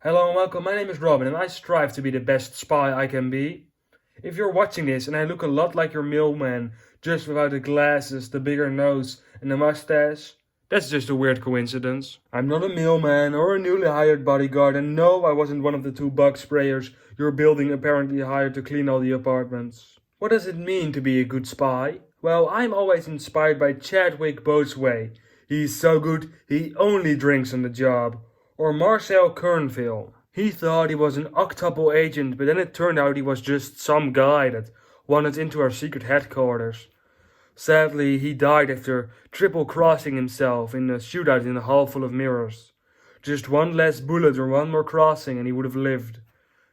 Hello and welcome, my name is Robin and I strive to be the best spy I can be. If you're watching this and I look a lot like your mailman, just without the glasses, the bigger nose and the mustache, that's just a weird coincidence. I'm not a mailman or a newly hired bodyguard, and no, I wasn't one of the two bug sprayers your building apparently hired to clean all the apartments. What does it mean to be a good spy? Well, I'm always inspired by Chadwick Boseman. He's so good, he only drinks on the job. Or Marcel Kernville. He thought he was an octuple agent, but then it turned out he was just some guy that wandered into our secret headquarters. Sadly, he died after triple crossing himself in a shootout in a hall full of mirrors. Just one less bullet or one more crossing and he would have lived.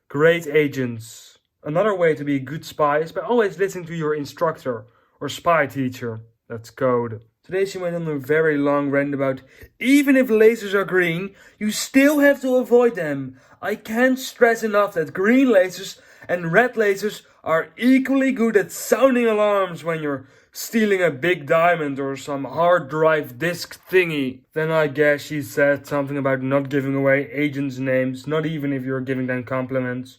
Great agents. Another way to be a good spy is by always listening to your instructor or spy teacher. That's code. Today she went on a very long rant about even if lasers are green, you still have to avoid them. I can't stress enough that green lasers and red lasers are equally good at sounding alarms when you're stealing a big diamond or some hard drive disk thingy. Then I guess she said something about not giving away agents' names, not even if you're giving them compliments.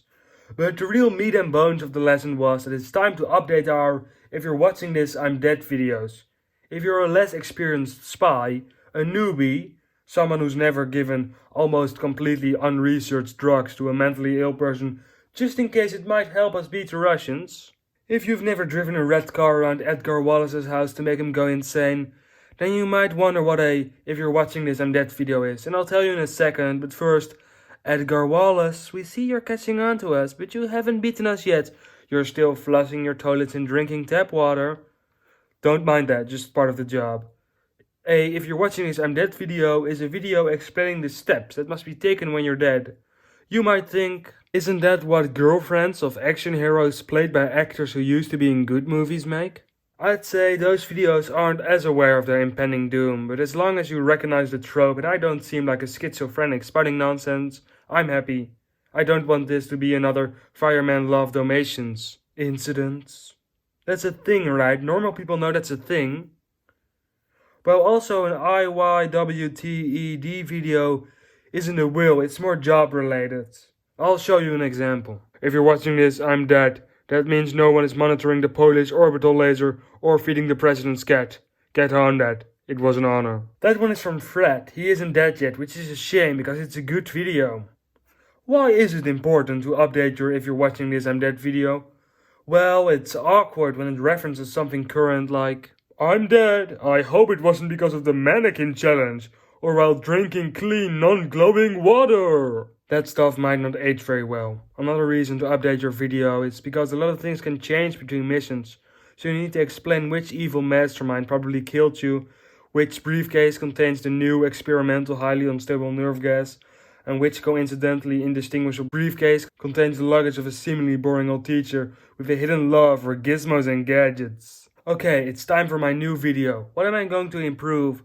But the real meat and bones of the lesson was that it's time to update our "If you're watching this, I'm dead" videos. If you're a less experienced spy, a newbie, someone who's never given almost completely unresearched drugs to a mentally ill person just in case it might help us beat the Russians. If you've never driven a red car around Edgar Wallace's house to make him go insane, then you might wonder what a "If you're watching this, I'm dead" video is, and I'll tell you in a second, but first, Edgar Wallace, we see you're catching on to us, but you haven't beaten us yet. You're still flushing your toilets and drinking tap water. Don't mind that, just part of the job. A "If you're watching this, I'm dead" video is a video explaining the steps that must be taken when you're dead. You might think, isn't that what girlfriends of action heroes played by actors who used to be in good movies make? I'd say those videos aren't as aware of their impending doom, but as long as you recognize the trope and I don't seem like a schizophrenic spouting nonsense, I'm happy. I don't want this to be another Fireman Love Dalmatians incident. That's a thing, right? Normal people know that's a thing. Well, also an IYWTED video isn't a will, it's more job related. I'll show you an example. If you're watching this, I'm dead. That means no one is monitoring the Polish orbital laser or feeding the president's cat. Get on that. It was an honor. That one is from Fred. He isn't dead yet, which is a shame because it's a good video. Why is it important to update your "If you're watching this, I'm dead" video? Well, it's awkward when it references something current like, "I'm dead. I hope it wasn't because of the mannequin challenge or while drinking clean, non-glowing water." That stuff might not age very well. Another reason to update your video is because a lot of things can change between missions. So you need to explain which evil mastermind probably killed you, which briefcase contains the new experimental highly unstable nerve gas, and which coincidentally indistinguishable briefcase contains the luggage of a seemingly boring old teacher with a hidden love for gizmos and gadgets. Okay, it's time for my new video. What am I going to improve?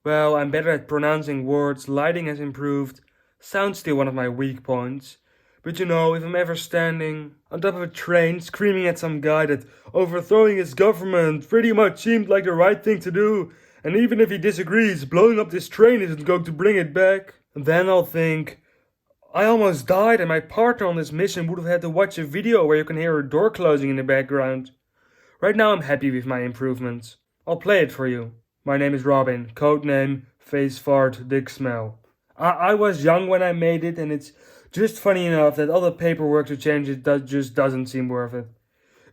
Well, I'm better at pronouncing words, lighting has improved, sound's still one of my weak points. But you know, if I'm ever standing on top of a train screaming at some guy that overthrowing his government pretty much seemed like the right thing to do, and even if he disagrees, blowing up this train isn't going to bring it back, then I'll think, I almost died and my partner on this mission would have had to watch a video where you can hear a door closing in the background. Right now I'm happy with my improvements. I'll play it for you. My name is Robin, codename Face Fart Dick Smell. I was young when I made it, and it's just funny enough that all the paperwork to change it just doesn't seem worth it.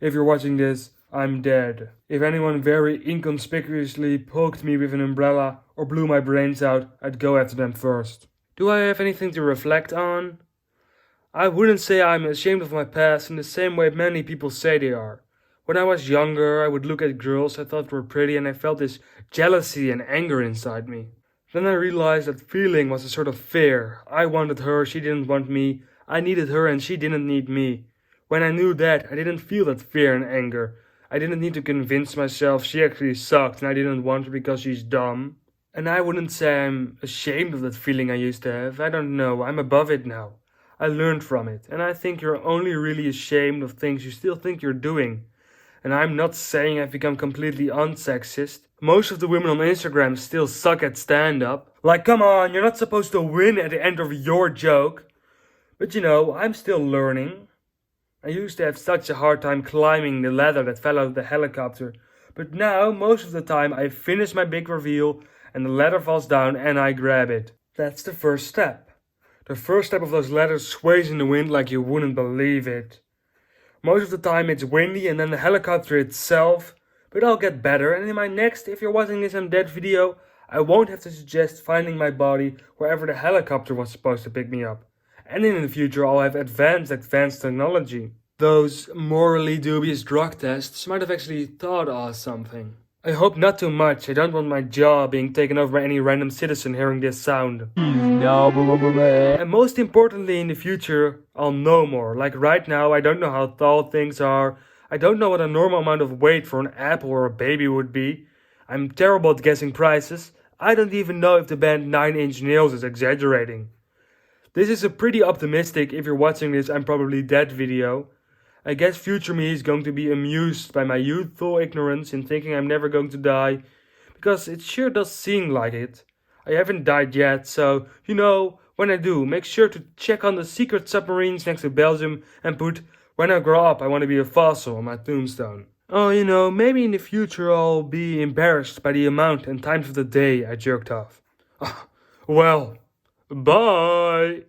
If you're watching this, I'm dead. If anyone very inconspicuously poked me with an umbrella or blew my brains out, I'd go after them first. Do I have anything to reflect on? I wouldn't say I'm ashamed of my past in the same way many people say they are. When I was younger, I would look at girls I thought were pretty and I felt this jealousy and anger inside me. Then I realized that feeling was a sort of fear. I wanted her, she didn't want me. I needed her and she didn't need me. When I knew that, I didn't feel that fear and anger. I didn't need to convince myself she actually sucked and I didn't want her because she's dumb. And I wouldn't say I'm ashamed of that feeling I used to have. I don't know, I'm above it now. I learned from it, and I think you're only really ashamed of things you still think you're doing. And I'm not saying I've become completely unsexist. Most of the women on Instagram still suck at stand-up. Like, come on, you're not supposed to win at the end of your joke. But you know, I'm still learning. I used to have such a hard time climbing the ladder that fell out of the helicopter, but now, most of the time, I finish my big reveal and the ladder falls down and I grab it. That's the first step. The first step of those ladders sways in the wind like you wouldn't believe it. Most of the time it's windy and then the helicopter itself, but I'll get better, and in my next If You're Watching This I'm Dead video, I won't have to suggest finding my body wherever the helicopter was supposed to pick me up. And in the future I'll have advanced technology. Those morally dubious drug tests might have actually taught us something. I hope not too much. I don't want my jaw being taken over by any random citizen hearing this sound. And most importantly, in the future, I'll know more. Like right now, I don't know how tall things are. I don't know what a normal amount of weight for an apple or a baby would be. I'm terrible at guessing prices. I don't even know if the band 9 Inch Nails is exaggerating. This is a pretty optimistic If You're Watching This I'm Probably Dead video. I guess future me is going to be amused by my youthful ignorance in thinking I'm never going to die, because it sure does seem like it. I haven't died yet, so, you know, when I do, make sure to check on the secret submarines next to Belgium and put, "When I grow up I want to be a fossil" on my tombstone. Oh, you know, maybe in the future I'll be embarrassed by the amount and times of the day I jerked off. Well, bye!